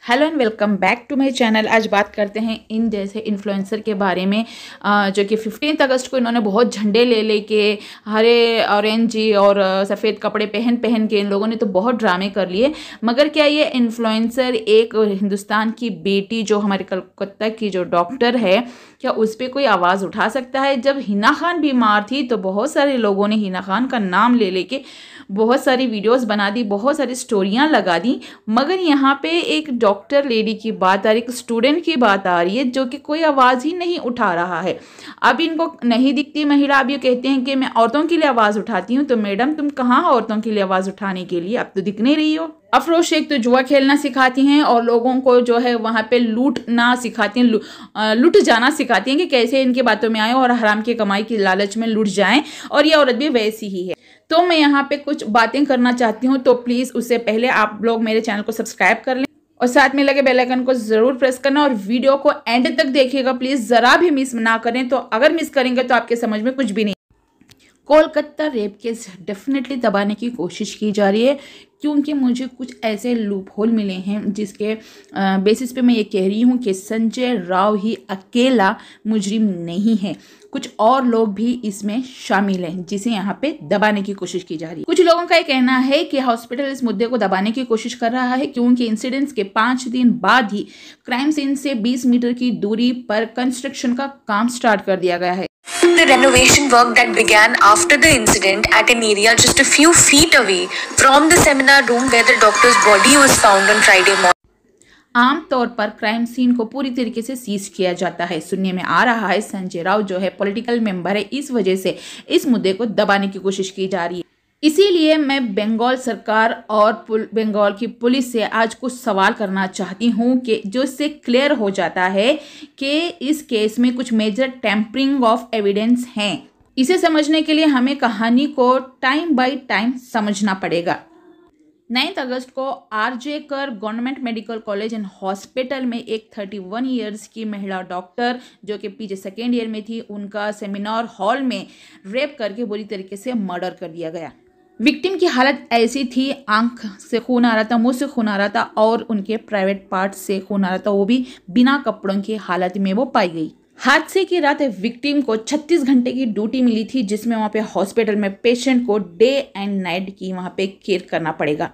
Hello and welcome back to my channel. आज बात करते हैं इन जैसे इन्फ्लुएंसर के बारे में जो कि 15 अगस्त को इन्होंने बहुत झंडे ले लेके हरे ऑरेंज और सफ़ेद कपड़े पहन के इन लोगों ने तो बहुत ड्रामे कर लिए। मगर क्या ये इन्फ्लुएंसर एक हिंदुस्तान की बेटी जो हमारे कलकत्ता की जो डॉक्टर है, क्या उस पर कोई आवाज़ उठा सकता है? जब हिना खान बीमार थी तो बहुत सारे लोगों ने हिना खान का नाम ले लेके बहुत सारी वीडियोस बना दी, बहुत सारी स्टोरियां लगा दी। मगर यहाँ पे एक डॉक्टर लेडी की बात आ रही, एक स्टूडेंट की बात आ रही है जो कि कोई आवाज़ ही नहीं उठा रहा है। अब इनको नहीं दिखती महिला, अब ये कहते हैं कि मैं औरतों के लिए आवाज़ उठाती हूँ। तो मैडम तुम कहाँ हो औरतों के लिए आवाज़ उठाने के लिए? अब तो दिख नहीं रही हो। अफरोज शेख तो जुआ खेलना सिखाती हैं और लोगों को जो है वहाँ पे लूटना सिखाती हैं, लूट जाना सिखाती हैं कि कैसे इनके बातों में आए और हराम की कमाई की लालच में लूट जाएं। और ये औरत भी वैसी ही है। तो मैं यहाँ पे कुछ बातें करना चाहती हूँ, तो प्लीज़ उससे पहले आप लोग मेरे चैनल को सब्सक्राइब कर लें और साथ में लगे बेल आइकन को ज़रूर प्रेस करना और वीडियो को एंड तक देखिएगा प्लीज़, ज़रा भी मिस ना करें। तो अगर मिस करेंगे तो आपके समझ में कुछ भी नहीं। कोलकाता रेप केस डेफिनेटली दबाने की कोशिश की जा रही है, क्योंकि मुझे कुछ ऐसे लूप होल मिले हैं जिसके बेसिस पे मैं ये कह रही हूँ कि संजय राव ही अकेला मुजरिम नहीं है, कुछ और लोग भी इसमें शामिल हैं जिसे यहाँ पे दबाने की कोशिश की जा रही है। कुछ लोगों का ये कहना है कि हॉस्पिटल इस मुद्दे को दबाने की कोशिश कर रहा है, क्योंकि इंसिडेंट्स के 5 दिन बाद ही क्राइम सीन से 20 मीटर की दूरी पर कंस्ट्रक्शन का काम स्टार्ट कर दिया गया है। The renovation work that began after the incident at an area just a few feet away from the seminar room where the doctor's body was found on Friday morning. आमतौर पर crime scene को पूरी तरीके से seize किया जाता है। सुनने में आ रहा है संजय राव जो है पॉलिटिकल मेंबर है, इस वजह से इस मुद्दे को दबाने की कोशिश की जा रही है। इसीलिए मैं बंगाल सरकार और बंगाल की पुलिस से आज कुछ सवाल करना चाहती हूँ कि जो इससे क्लियर हो जाता है कि इस केस में कुछ मेजर टेम्परिंग ऑफ एविडेंस हैं। इसे समझने के लिए हमें कहानी को टाइम बाय टाइम समझना पड़ेगा। 9 अगस्त को आरजे कर government medical college and hospital में एक 31 ईयर्स की महिला डॉक्टर जो कि पीजी सेकेंड ईयर में थी, उनका सेमिनार हॉल में रेप करके बुरी तरीके से मर्डर कर दिया गया। विक्टिम की हालत ऐसी थी, आंख से खून आ रहा था, मुंह से खून आ रहा था और उनके प्राइवेट पार्ट से खून आ रहा था, वो भी बिना कपड़ों की हालत में वो पाई गई। हादसे की रात विक्टिम को 36 घंटे की ड्यूटी मिली थी, जिसमें वहाँ पे हॉस्पिटल में पेशेंट को डे एंड नाइट की वहाँ पे केयर करना पड़ेगा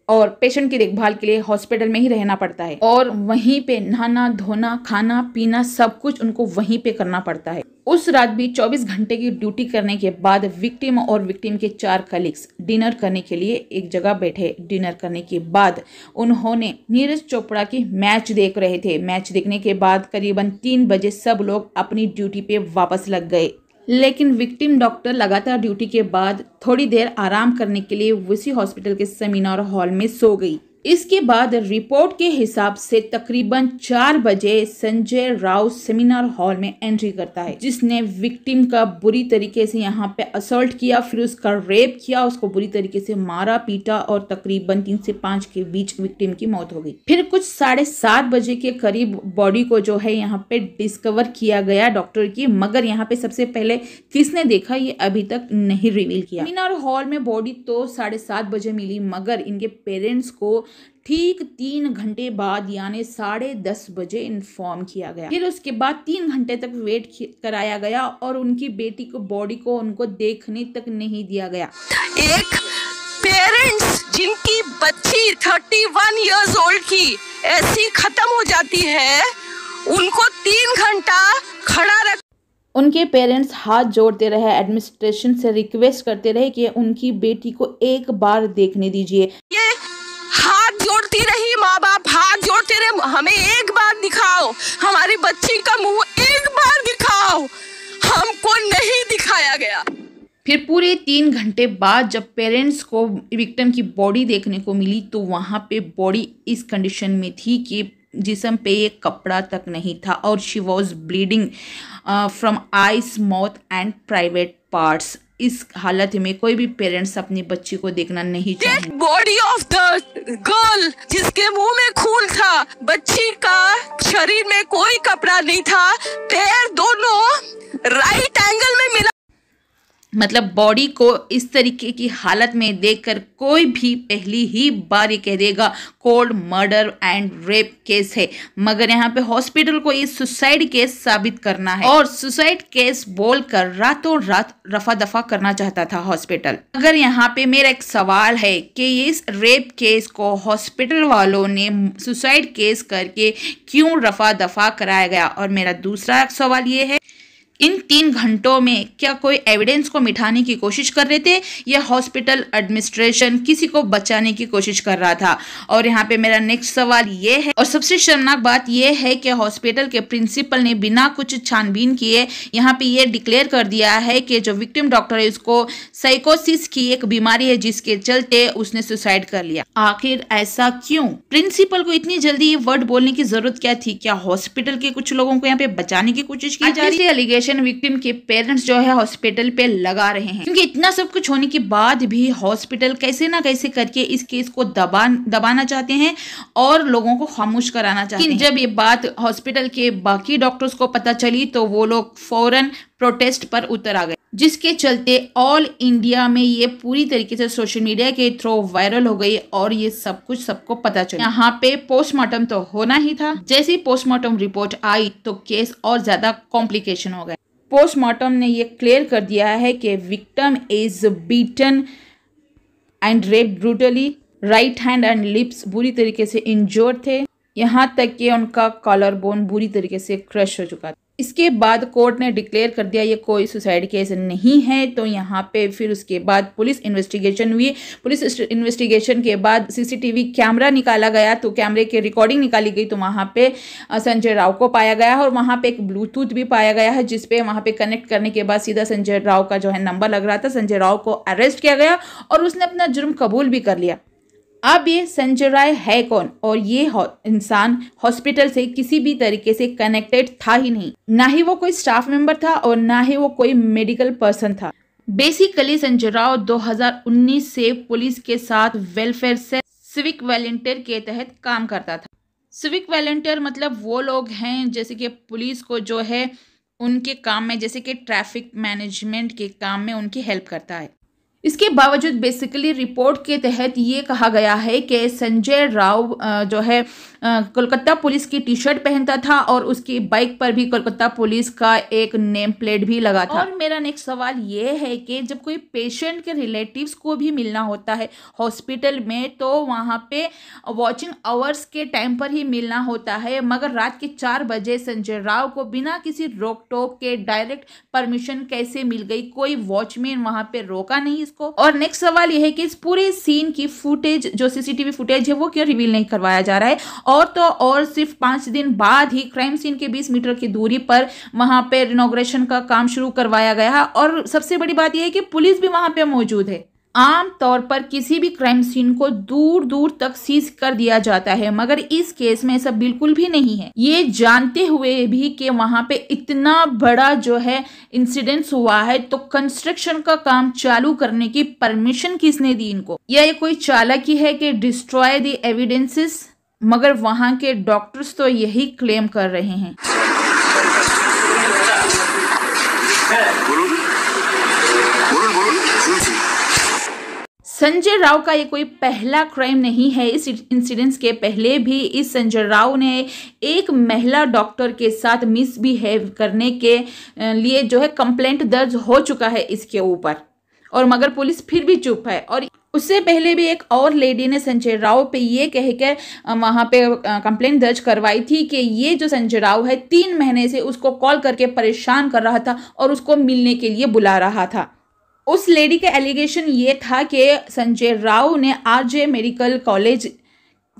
और पेशेंट की देखभाल के लिए हॉस्पिटल में ही रहना पड़ता है और वहीं पे नहाना धोना खाना पीना सब कुछ उनको वहीं पे करना पड़ता है। उस रात भी 24 घंटे की ड्यूटी करने के बाद विक्टिम और विक्टिम के 4 कलीग्स डिनर करने के लिए एक जगह बैठे। डिनर करने के बाद उन्होंने नीरज चोपड़ा की मैच देख रहे थे। मैच देखने के बाद करीबन 3 बजे सब लोग अपनी ड्यूटी पे वापस लग गए, लेकिन विक्टिम डॉक्टर लगातार ड्यूटी के बाद थोड़ी देर आराम करने के लिए उसी हॉस्पिटल के सेमिनार हॉल में सो गई। इसके बाद रिपोर्ट के हिसाब से तकरीबन 4 बजे संजय राव सेमिनार हॉल में एंट्री करता है, जिसने विक्टिम का बुरी तरीके से यहाँ पे असॉल्ट किया, फिर उसका रेप किया, उसको बुरी तरीके से मारा पीटा और तकरीबन 3 से 5 के बीच विक्टिम की मौत हो गई। फिर कुछ 7:30 बजे के करीब बॉडी को जो है यहाँ पे डिस्कवर किया गया डॉक्टर की, मगर यहाँ पे सबसे पहले किसने देखा ये अभी तक नहीं रिवील किया। सेमिनार हॉल में बॉडी तो 7:30 बजे मिली, मगर इनके पेरेंट्स को ठीक 3 घंटे बाद यानी 10:30 बजे इन्फॉर्म किया गया। फिर उसके बाद 3 घंटे तक वेट कराया गया और उनकी बेटी को बॉडी को उनको देखने तक नहीं दिया गया। एक पेरेंट्स जिनकी बच्ची 31 इयर्स ओल्ड की ऐसी खत्म हो जाती है, उनको 3 घंटा खड़ा रख। उनके पेरेंट्स हाथ जोड़ते रहे, एडमिनिस्ट्रेशन से रिक्वेस्ट करते रहे कि उनकी बेटी को एक बार देखने दीजिए। ये हाथ जोड़ती रही, माँ बाप हाथ जोड़ते रहे, हमें एक बार दिखाओ, हमारी बच्ची का मुंह एक बार दिखाओ। हमको नहीं दिखाया गया। फिर पूरे 3 घंटे बाद जब पेरेंट्स को विक्टिम की बॉडी देखने को मिली तो वहाँ पे बॉडी इस कंडीशन में थी कि जिस्म पे एक कपड़ा तक नहीं था और she was bleeding from eyes mouth and private parts. इस हालत में कोई भी पेरेंट्स अपनी बच्ची को देखना नहीं चाहेंगे। बॉडी ऑफ द गर्ल जिसके मुंह में खून था, बच्ची का शरीर में कोई कपड़ा नहीं था, पैर दोनों राइट एंगल में मिला। मतलब बॉडी को इस तरीके की हालत में देखकर कोई भी पहली ही बार ये कह देगा cold murder and rape case है, मगर यहाँ पे हॉस्पिटल को ये सुसाइड केस साबित करना है और सुसाइड केस बोलकर रातों रात रफा दफा करना चाहता था हॉस्पिटल। अगर यहाँ पे मेरा एक सवाल है कि इस रेप केस को हॉस्पिटल वालों ने सुसाइड केस करके क्यों रफा दफा कराया गया, और मेरा दूसरा सवाल ये है इन 3 घंटों में क्या कोई एविडेंस को मिटाने की कोशिश कर रहे थे या हॉस्पिटल एडमिनिस्ट्रेशन किसी को बचाने की कोशिश कर रहा था। और यहाँ पे मेरा नेक्स्ट सवाल ये है, और सबसे शर्मनाक बात ये है कि हॉस्पिटल के प्रिंसिपल ने बिना कुछ छानबीन किए यहाँ पे ये डिक्लेयर कर दिया है कि जो विक्टिम डॉक्टर है उसको साइकोसिस की एक बीमारी है जिसके चलते उसने सुसाइड कर लिया। आखिर ऐसा क्यों? प्रिंसिपल को इतनी जल्दी ये वर्ड बोलने की जरूरत क्या थी? क्या हॉस्पिटल के कुछ लोगों को यहाँ पे बचाने की कोशिश की जा रही है? विक्टिम के पेरेंट्स जो है हॉस्पिटल पे लगा रहे हैं, क्योंकि इतना सब कुछ होने के बाद भी हॉस्पिटल कैसे ना कैसे करके इस केस को दबाना चाहते हैं और लोगों को खामोश कराना चाहते हैं। जब ये बात हॉस्पिटल के बाकी डॉक्टर्स को पता चली तो वो लोग फौरन प्रोटेस्ट पर उतर आ गए, जिसके चलते ऑल इंडिया में ये पूरी तरीके से सोशल मीडिया के थ्रू वायरल हो गई और ये सब कुछ सबको पता चला। यहाँ पे पोस्टमार्टम तो होना ही था। जैसे ही पोस्टमार्टम रिपोर्ट आई तो केस और ज्यादा कॉम्प्लिकेशन हो गया। पोस्टमार्टम ने ये क्लियर कर दिया है कि victim is beaten and rape brutally, right hand and lips बुरी तरीके से इंजर्ड थे, यहाँ तक कि उनका कॉलर बोन बुरी तरीके से क्रश हो चुका था। इसके बाद कोर्ट ने डिक्लेयर कर दिया ये कोई सुसाइड केस नहीं है। तो यहाँ पे फिर उसके बाद पुलिस इन्वेस्टिगेशन हुई। पुलिस इन्वेस्टिगेशन के बाद सीसीटीवी कैमरा निकाला गया, तो कैमरे की रिकॉर्डिंग निकाली गई तो वहाँ पे संजय राव को पाया गया है और वहाँ पे एक ब्लूटूथ भी पाया गया है जिसपे वहाँ पे कनेक्ट करने के बाद सीधा संजय राव का जो है नंबर लग रहा था। संजय राव को अरेस्ट किया गया और उसने अपना जुर्म कबूल भी कर लिया। अब ये संजय राय है कौन? और ये इंसान हॉस्पिटल से किसी भी तरीके से कनेक्टेड था ही नहीं, ना ही वो कोई स्टाफ मेंबर था और ना ही वो कोई मेडिकल पर्सन था। बेसिकली संजय राव 2019 से पुलिस के साथ वेलफेयर से सिविक वॉलंटियर के तहत काम करता था। सिविक वॉलंटियर मतलब वो लोग हैं जैसे कि पुलिस को जो है उनके काम में, जैसे कि ट्रैफिक मैनेजमेंट के काम में उनकी हेल्प करता है। इसके बावजूद बेसिकली रिपोर्ट के तहत ये कहा गया है कि संजय राव जो है कोलकाता पुलिस की टी शर्ट पहनता था और उसकी बाइक पर भी कोलकाता पुलिस का एक नेम प्लेट भी लगा था। और मेरा नेक्स्ट सवाल ये है कि जब कोई पेशेंट के रिलेटिव्स को भी मिलना होता है हॉस्पिटल में तो वहाँ पे वॉचिंग आवर्स के टाइम पर ही मिलना होता है, मगर रात के 4 बजे संजय राव को बिना किसी रोक टोक के डायरेक्ट परमिशन कैसे मिल गई? कोई वॉचमैन वहाँ पे रोका नहीं इसको। और नेक्स्ट सवाल यह है कि इस पूरे सीन की फुटेज जो सीसीटीवी फुटेज है वो क्यों रिवील नहीं करवाया जा रहा है? और तो और सिर्फ 5 दिन बाद ही क्राइम सीन के 20 मीटर की दूरी पर वहां पे रिनोग्रेशन का काम शुरू करवाया गया है और सबसे बड़ी बात यह है कि पुलिस भी वहां पे मौजूद है। आम तौर पर किसी भी क्राइम सीन को दूर दूर तक सीज कर दिया जाता है, मगर इस केस में ऐसा बिल्कुल भी नहीं है। ये जानते हुए भी कि वहां पे इतना बड़ा जो है इंसिडेंट हुआ है तो कंस्ट्रक्शन का काम चालू करने की परमिशन किसने दी इनको? या ये कोई चालाकी है कि डिस्ट्रॉय द एविडेंसेस? मगर वहां के डॉक्टर्स तो यही क्लेम कर रहे हैं। संजय राव का ये कोई पहला क्राइम नहीं है। इस इंसिडेंट्स के पहले भी इस संजय राव ने एक महिला डॉक्टर के साथ मिसबिहेव करने के लिए जो है कंप्लेंट दर्ज हो चुका है इसके ऊपर, और मगर पुलिस फिर भी चुप है। और उससे पहले भी एक और लेडी ने संजय राव पे ये कहकर वहाँ पे कंप्लेंट दर्ज करवाई थी कि ये जो संजय राव है 3 महीने से उसको कॉल करके परेशान कर रहा था और उसको मिलने के लिए बुला रहा था। उस लेडी का एलिगेशन ये था कि संजय राव ने आरजे मेडिकल कॉलेज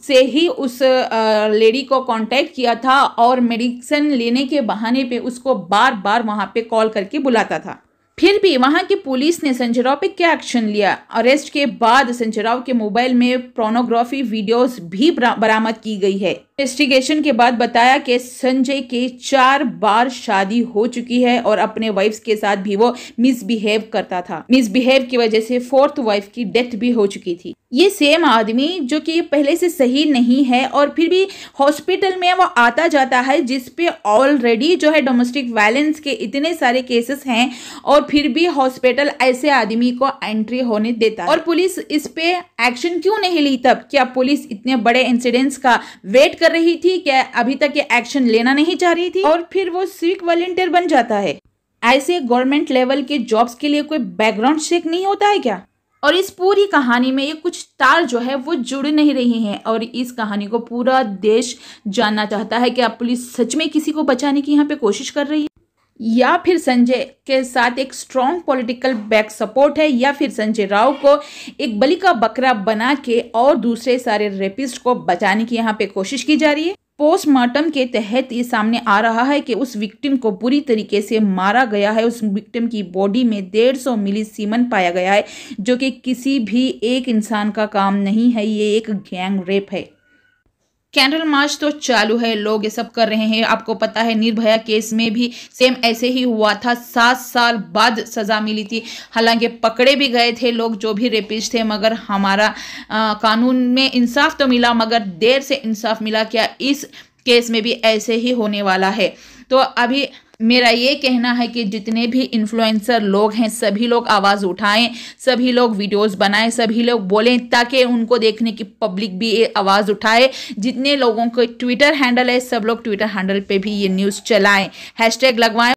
से ही उस लेडी को कांटेक्ट किया था और मेडिसिन लेने के बहाने पे उसको बार बार वहाँ पे कॉल करके बुलाता था। फिर भी वहां की पुलिस ने संजय राव पे क्या एक्शन लिया? अरेस्ट के बाद संजय राव के मोबाइल में पोर्नोग्राफी वीडियोस भी बरामद की गई है। इन्वेस्टिगेशन के बाद बताया कि संजय के 4 बार शादी हो चुकी है और अपने वाइफ्स के साथ भी वो मिसबिहेव करता था। मिसबिहेव की वजह से 4th वाइफ की डेथ भी हो चुकी थी। ये सेम आदमी जो कि पहले से सही नहीं है और फिर भी हॉस्पिटल में वो आता जाता है, जिस पे ऑलरेडी जो है डोमेस्टिक वायलेंस के इतने सारे केसेस हैं और फिर भी हॉस्पिटल ऐसे आदमी को एंट्री होने देता है। और पुलिस इस पे एक्शन क्यों नहीं ली तब? क्या पुलिस इतने बड़े इंसिडेंट्स का वेट कर रही थी? क्या अभी तक ये एक्शन लेना नहीं चाह रही थी? और फिर वो सिविक वॉलंटियर बन जाता है। ऐसे गवर्नमेंट लेवल के जॉब्स के लिए कोई बैकग्राउंड चेक नहीं होता है क्या? और इस पूरी कहानी में ये कुछ तार जो है वो जुड़ नहीं रही हैं और इस कहानी को पूरा देश जानना चाहता है कि आप पुलिस सच में किसी को बचाने की यहाँ पे कोशिश कर रही है, या फिर संजय के साथ एक स्ट्रॉन्ग पॉलिटिकल बैक सपोर्ट है, या फिर संजय राव को एक बलि का बकरा बना के और दूसरे सारे रेपिस्ट को बचाने की यहाँ पे कोशिश की जा रही है। पोस्टमार्टम के तहत ये सामने आ रहा है कि उस विक्टिम को पूरी तरीके से मारा गया है। उस विक्टिम की बॉडी में 150 मिली सीमन पाया गया है, जो कि किसी भी एक इंसान का काम नहीं है। ये एक गैंग रेप है। कैंडल मार्च तो चालू है, लोग ये सब कर रहे हैं। आपको पता है निर्भया केस में भी सेम ऐसे ही हुआ था, 7 साल बाद सजा मिली थी। हालांकि पकड़े भी गए थे लोग जो भी रेपिस्ट थे, मगर हमारा कानून में इंसाफ तो मिला, मगर देर से इंसाफ मिला। क्या इस केस में भी ऐसे ही होने वाला है? तो अभी मेरा ये कहना है कि जितने भी इन्फ्लुएंसर लोग हैं सभी लोग आवाज़ उठाएं, सभी लोग वीडियोस बनाएं, सभी लोग बोलें, ताकि उनको देखने की पब्लिक भी ये आवाज़ उठाए। जितने लोगों को ट्विटर हैंडल है सब लोग ट्विटर हैंडल पे भी ये न्यूज़ चलाएं, हैशटैग लगवाएं।